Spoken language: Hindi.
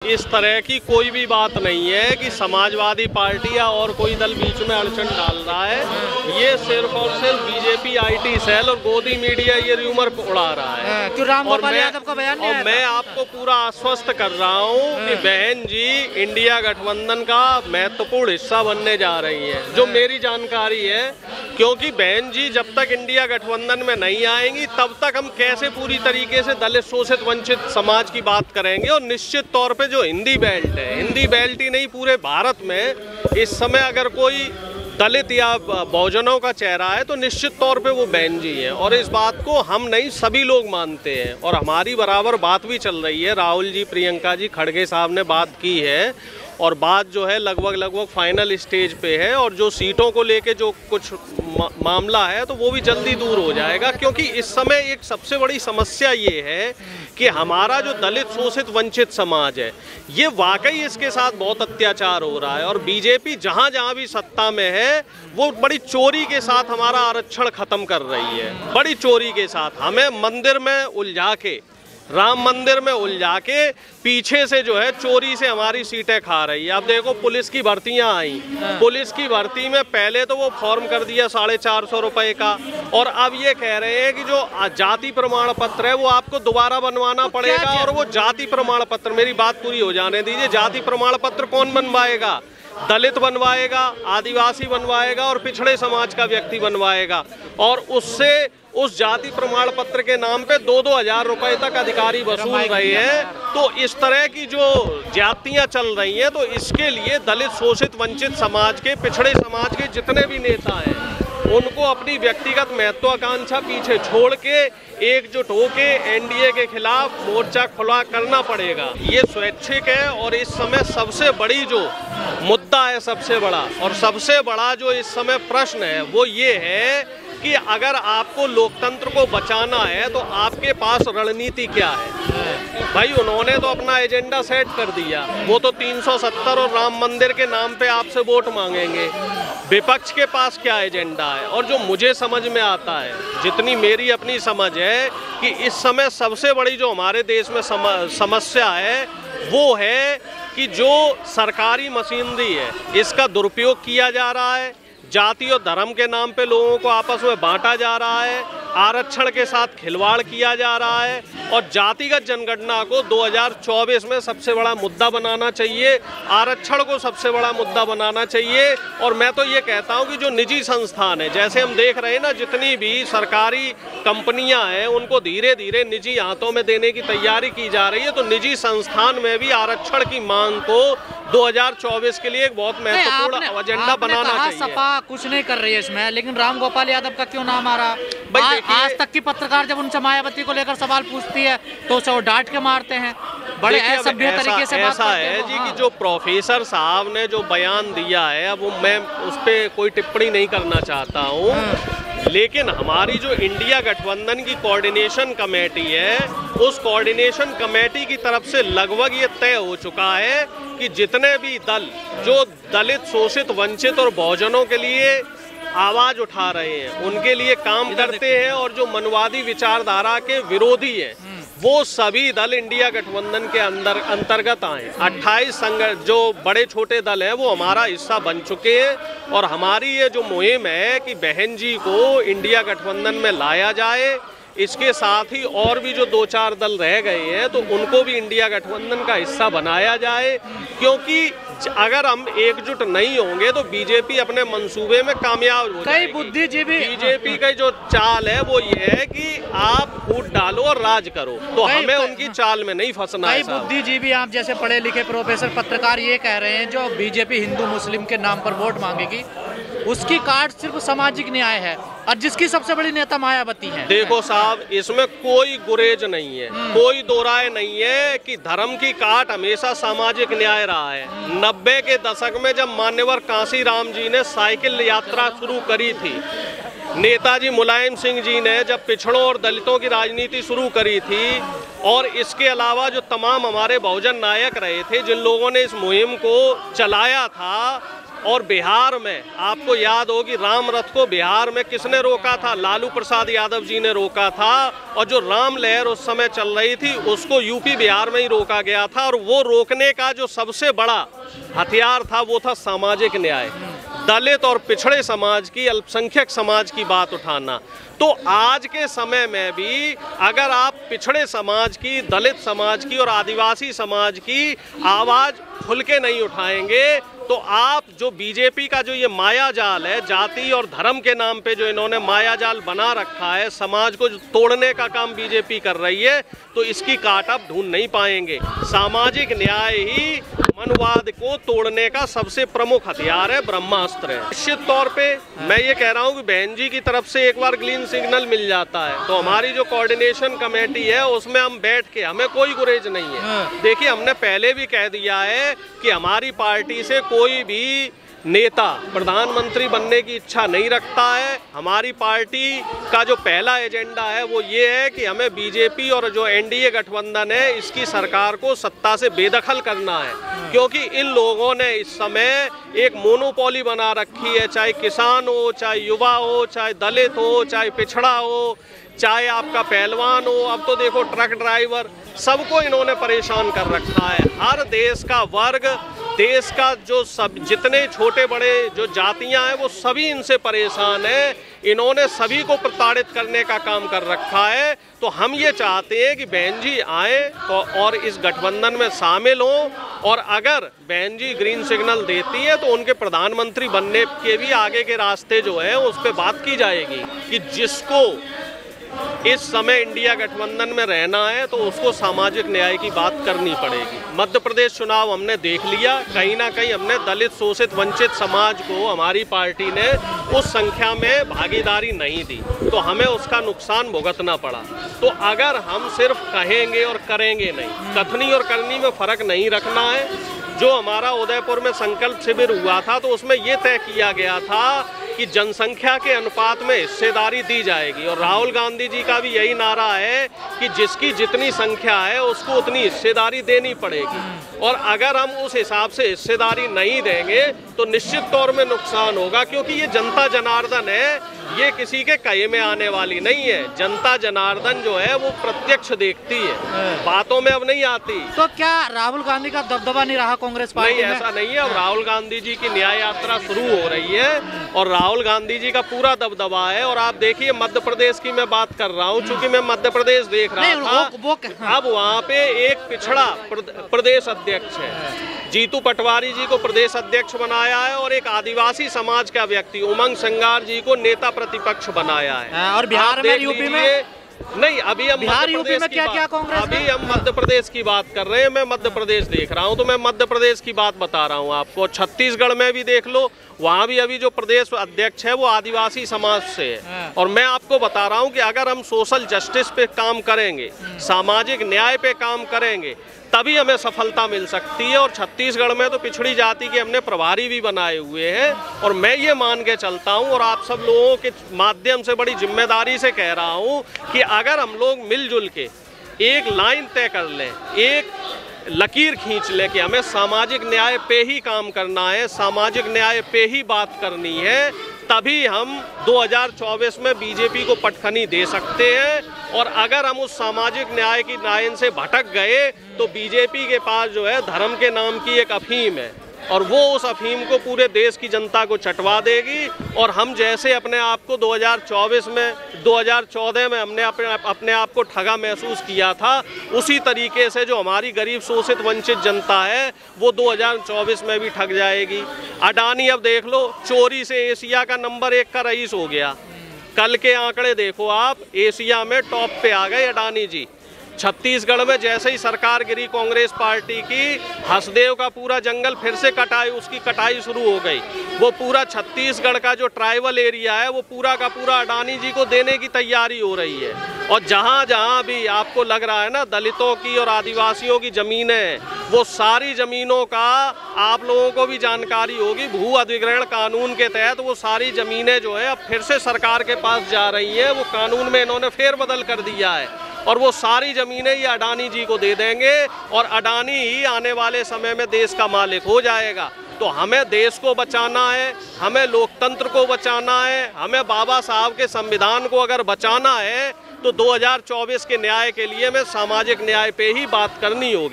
इस तरह की कोई भी बात नहीं है कि समाजवादी पार्टी या और कोई दल बीच में अड़चन डाल रहा है। ये सिर्फ और सिर्फ बीजेपी आईटी सेल और गोदी मीडिया ये र्यूमर उड़ा रहा है। क्यों राम गोपाल यादव का बयान नहीं आया? मैं आपको पूरा आश्वस्त कर रहा हूँ कि बहन जी इंडिया गठबंधन का महत्वपूर्ण हिस्सा बनने जा रही है, जो मेरी जानकारी है। क्योंकि बहन जी जब तक इंडिया गठबंधन में नहीं आएंगी तब तक हम कैसे पूरी तरीके से दलित शोषित वंचित समाज की बात करेंगे। और निश्चित तौर पे जो हिंदी बेल्ट है, हिंदी बेल्ट ही नहीं पूरे भारत में इस समय अगर कोई दलित या बहुजनों का चेहरा है तो निश्चित तौर पे वो बहन जी है। और इस बात को हम नहीं सभी लोग मानते हैं और हमारी बराबर बात भी चल रही है। राहुल जी, प्रियंका जी, खड़गे साहब ने बात की है और बात जो है लगभग फाइनल स्टेज पे है। और जो सीटों को लेके जो कुछ मामला है तो वो भी जल्दी दूर हो जाएगा। क्योंकि इस समय एक सबसे बड़ी समस्या ये है कि हमारा जो दलित शोषित वंचित समाज है ये वाकई इसके साथ बहुत अत्याचार हो रहा है। और बीजेपी जहाँ जहाँ भी सत्ता में है वो बड़ी चोरी के साथ हमारा आरक्षण खत्म कर रही है, बड़ी चोरी के साथ। हमें मंदिर में उलझा के, राम मंदिर में उलझा के पीछे से जो है चोरी से हमारी सीटें खा रही है। अब देखो पुलिस की भर्तियां आई, पुलिस की भर्ती में पहले तो वो फॉर्म कर दिया 450 रुपए का और अब ये कह रहे हैं कि जो जाति प्रमाण पत्र है वो आपको दोबारा बनवाना पड़ेगा। और वो जाति प्रमाण पत्र, मेरी बात पूरी हो जाने दीजिए, जाति प्रमाण पत्र कौन बनवाएगा? दलित बनवाएगा, आदिवासी बनवाएगा और पिछड़े समाज का व्यक्ति बनवाएगा। और उससे उस जाति प्रमाण पत्र के नाम पे 2-2 हज़ार रुपए तक अधिकारी वसूल रहे हैं। तो इस तरह की जो जातियां चल रही हैं तो इसके लिए दलित शोषित वंचित समाज के, पिछड़े समाज के जितने भी नेता हैं उनको अपनी व्यक्तिगत महत्वाकांक्षा पीछे छोड़ के एकजुट होके एनडीए के खिलाफ मोर्चा खुला करना पड़ेगा। ये स्वैच्छिक है और इस समय सबसे बड़ी जो मुद्दा है, सबसे बड़ा और सबसे बड़ा जो इस समय प्रश्न है वो ये है कि अगर आपको लोकतंत्र को बचाना है तो आपके पास रणनीति क्या है? भाई उन्होंने तो अपना एजेंडा सेट कर दिया, वो तो 370 और राम मंदिर के नाम पे आपसे वोट मांगेंगे। विपक्ष के पास क्या एजेंडा है? और जो मुझे समझ में आता है, जितनी मेरी अपनी समझ है कि इस समय सबसे बड़ी जो हमारे देश में समस्या है वो है कि जो सरकारी मशीनरी है इसका दुरुपयोग किया जा रहा है, जाति और धर्म के नाम पे लोगों को आपस में बांटा जा रहा है, आरक्षण के साथ खिलवाड़ किया जा रहा है। और जातिगत जनगणना को 2024 में सबसे बड़ा मुद्दा बनाना चाहिए, आरक्षण को सबसे बड़ा मुद्दा बनाना चाहिए। और मैं तो ये कहता हूँ कि जो निजी संस्थान है, जैसे हम देख रहे हैं ना, जितनी भी सरकारी कंपनियां हैं उनको धीरे धीरे निजी हाथों में देने की तैयारी की जा रही है। तो निजी संस्थान में भी आरक्षण की मांग को 2024 के लिए एक बहुत महत्वपूर्ण एजेंडा बनाना चाहिए। सपा कुछ नहीं कर रही है इसमें, लेकिन राम गोपाल यादव का क्यों नाम आ रहा? आज तक की पत्रकार जब उनसे मायावती को लेकर सवाल पूछती है तो उसे वो डांट के मारते हैं। बड़े असभ्य तरीके से बात करते हैं। ऐसा है जी कि जो प्रोफेसर साहब ने जो बयान दिया है, अब मैं उस पर कोई टिप्पणी नहीं करना चाहता हूँ, लेकिन हमारी जो इंडिया गठबंधन की कोऑर्डिनेशन कमेटी है उस कोऑर्डिनेशन कमेटी की तरफ से लगभग ये तय हो चुका है कि जितने भी दल जो दलित शोषित वंचित और बहुजनों के लिए आवाज उठा रहे हैं उनके लिए काम करते हैं और जो मनवादी विचारधारा के विरोधी है वो सभी दल इंडिया गठबंधन के अंतर्गत आए। 28 जो बड़े छोटे दल हैं वो हमारा हिस्सा बन चुके हैं। और हमारी ये जो मुहिम है कि बहन जी को इंडिया गठबंधन में लाया जाए, इसके साथ ही और भी जो 2-4 दल रह गए हैं तो उनको भी इंडिया गठबंधन का हिस्सा बनाया जाए। क्योंकि अगर हम एकजुट नहीं होंगे तो बीजेपी अपने मंसूबे में कामयाब हो जाएगी। बुद्धिजीवी बीजेपी का जो चाल है वो ये है कि आप फूट डालो और राज करो, तो हमें उनकी चाल में नहीं फंसना है। बुद्धिजीवी आप जैसे पढ़े लिखे प्रोफेसर पत्रकार ये कह रहे हैं जो बीजेपी हिंदू मुस्लिम के नाम पर वोट मांगेगी उसकी कार्ड सिर्फ सामाजिक न्याय है और जिसकी सबसे बड़ी नेता मायावती है। देखो साहब, इसमें कोई गुरेज नहीं है, कोई दो राय नहीं है कि धर्म की काट हमेशा सामाजिक न्याय रहा है। 90 के दशक में जब मान्यवर कांशीराम जी ने साइकिल यात्रा शुरू करी थी, नेताजी मुलायम सिंह जी ने जब पिछड़ों और दलितों की राजनीति शुरू करी थी, और इसके अलावा जो तमाम हमारे बहुजन नायक रहे थे जिन लोगों ने इस मुहिम को चलाया था, और बिहार में आपको याद होगी राम रथ को बिहार में किसने रोका था? लालू प्रसाद यादव जी ने रोका था। और जो राम लहर उस समय चल रही थी उसको यूपी बिहार में ही रोका गया था। और वो रोकने का जो सबसे बड़ा हथियार था वो था सामाजिक न्याय, दलित और पिछड़े समाज की, अल्पसंख्यक समाज की बात उठाना। तो आज के समय में भी अगर आप पिछड़े समाज की, दलित समाज की और आदिवासी समाज की आवाज़ खुल के नहीं उठाएंगे तो आप जो बीजेपी का जो ये माया जाल है, जाति और धर्म के नाम पे जो इन्होंने माया जाल बना रखा है, समाज को तोड़ने का काम बीजेपी कर रही है, तो इसकी काट आप ढूंढ नहीं पाएंगे। सामाजिक न्याय ही मनवाद को तोड़ने का सबसे प्रमुख हथियार है, ब्रह्मास्त्र है। निश्चित तौर पे मैं ये कह रहा हूँ कि बहन जी की तरफ से एक बार ग्रीन सिग्नल मिल जाता है तो हमारी जो कोऑर्डिनेशन कमेटी है उसमें हम बैठ के, हमें कोई गुरेज नहीं है। देखिए, हमने पहले भी कह दिया है कि हमारी पार्टी से कोई भी नेता प्रधानमंत्री बनने की इच्छा नहीं रखता है। हमारी पार्टी का जो पहला एजेंडा है वो ये है कि हमें बीजेपी और जो एनडीए गठबंधन है इसकी सरकार को सत्ता से बेदखल करना है, क्योंकि इन लोगों ने इस समय एक मोनोपोली बना रखी है, चाहे किसान हो, चाहे युवा हो, चाहे दलित हो, चाहे पिछड़ा हो, चाहे आपका पहलवान हो, अब तो देखो ट्रक ड्राइवर, सबको इन्होंने परेशान कर रखा है। हर देश का वर्ग, देश का जो सब जितने छोटे बड़े जो जातियां हैं वो सभी इनसे परेशान हैं। इन्होंने सभी को प्रताड़ित करने का काम कर रखा है। तो हम ये चाहते हैं कि बहन जी आए तो और इस गठबंधन में शामिल हों, और अगर बहन जी ग्रीन सिग्नल देती है तो उनके प्रधानमंत्री बनने के भी आगे के रास्ते जो है उस पर बात की जाएगी कि जिसको इस समय इंडिया गठबंधन में रहना है तो उसको सामाजिक न्याय की बात करनी पड़ेगी। मध्य प्रदेश चुनाव हमने देख लिया, कहीं ना कहीं हमने दलित, शोषित, वंचित समाज को हमारी पार्टी ने उस संख्या में भागीदारी नहीं दी तो हमें उसका नुकसान भुगतना पड़ा। तो अगर हम सिर्फ कहेंगे और करेंगे नहीं, कथनी और करनी में फ़र्क नहीं रखना है। जो हमारा उदयपुर में संकल्प शिविर हुआ था तो उसमें ये तय किया गया था कि जनसंख्या के अनुपात में हिस्सेदारी दी जाएगी, और राहुल गांधी जी का भी यही नारा है कि जिसकी जितनी संख्या है उसको उतनी हिस्सेदारी देनी पड़ेगी। और अगर हम उस हिसाब से हिस्सेदारी नहीं देंगे तो निश्चित तौर में नुकसान होगा, क्योंकि ये जनता जनार्दन है, ये किसी के कहे में आने वाली नहीं है। जनता जनार्दन जो है वो प्रत्यक्ष देखती है, बातों में अब नहीं आती। तो क्या राहुल गांधी का दबदबा नहीं रहा कांग्रेस पार्टी में? नहीं, ऐसा नहीं है। अब राहुल गांधी जी की न्याय यात्रा शुरू हो रही है और राहुल गांधी जी का पूरा दबदबा है। और आप देखिए, मध्य प्रदेश की मैं बात कर रहा हूँ, चूंकि मैं मध्य प्रदेश देख रहा था। अब वहाँ पे एक पिछड़ा प्रदेश अध्यक्ष है, जीतू पटवारी जी को प्रदेश अध्यक्ष बनाया है, और एक आदिवासी समाज का व्यक्ति उमंग संगार जी को नेता प्रतिपक्ष बनाया है। और बिहार में, यूपी में नहीं, अभी हम बिहार यूपी में क्या कांग्रेस, अभी हम मध्य प्रदेश की बात कर रहे हैं। मैं मध्य प्रदेश देख रहा हूं तो मैं मध्य प्रदेश की बात बता रहा हूं आपको। छत्तीसगढ़ में भी देख लो, वहां भी अभी जो प्रदेश अध्यक्ष है वो आदिवासी समाज से है। और मैं आपको बता रहा हूं कि अगर हम सोशल जस्टिस पे काम करेंगे, सामाजिक न्याय पे काम करेंगे, तभी हमें सफलता मिल सकती है। और छत्तीसगढ़ में तो पिछड़ी जाति के हमने प्रभारी भी बनाए हुए हैं। और मैं ये मान के चलता हूँ और आप सब लोगों के माध्यम से बड़ी जिम्मेदारी से कह रहा हूँ कि अगर हम लोग मिलजुल के एक लाइन तय कर लें, एक लकीर खींच लें कि हमें सामाजिक न्याय पे ही काम करना है, सामाजिक न्याय पे ही बात करनी है, तभी हम 2024 में बीजेपी को पटखनी दे सकते हैं। और अगर हम उस सामाजिक न्याय की लाइन से भटक गए तो बीजेपी के पास जो है धर्म के नाम की एक अफीम है, और वो उस अफीम को पूरे देश की जनता को चटवा देगी। और हम जैसे अपने आप को 2024 में, 2014 में हमने अपने आप को ठगा महसूस किया था, उसी तरीके से जो हमारी गरीब, शोषित, वंचित जनता है वो 2024 में भी ठग जाएगी। अडानी अब देख लो, चोरी से एशिया का नंबर 1 का रईस हो गया। कल के आंकड़े देखो आप, एशिया में टॉप पे आ गए अडानी जी। छत्तीसगढ़ में जैसे ही सरकार गिरी कांग्रेस पार्टी की, हसदेव का पूरा जंगल फिर से उसकी कटाई शुरू हो गई। वो पूरा छत्तीसगढ़ का जो ट्राइबल एरिया है वो पूरा का पूरा अडानी जी को देने की तैयारी हो रही है। और जहाँ जहाँ भी आपको लग रहा है ना दलितों की और आदिवासियों की ज़मीनें, वो सारी ज़मीनों का आप लोगों को भी जानकारी होगी, भू अधिग्रहण कानून के तहत वो सारी ज़मीनें जो है अब फिर से सरकार के पास जा रही है। वो कानून में इन्होंने फेरबदल कर दिया है और वो सारी ज़मीनें ये अडानी जी को दे देंगे और अडानी ही आने वाले समय में देश का मालिक हो जाएगा। तो हमें देश को बचाना है, हमें लोकतंत्र को बचाना है, हमें बाबा साहब के संविधान को अगर बचाना है तो 2024 के न्याय के लिए हमें सामाजिक न्याय पे ही बात करनी होगी।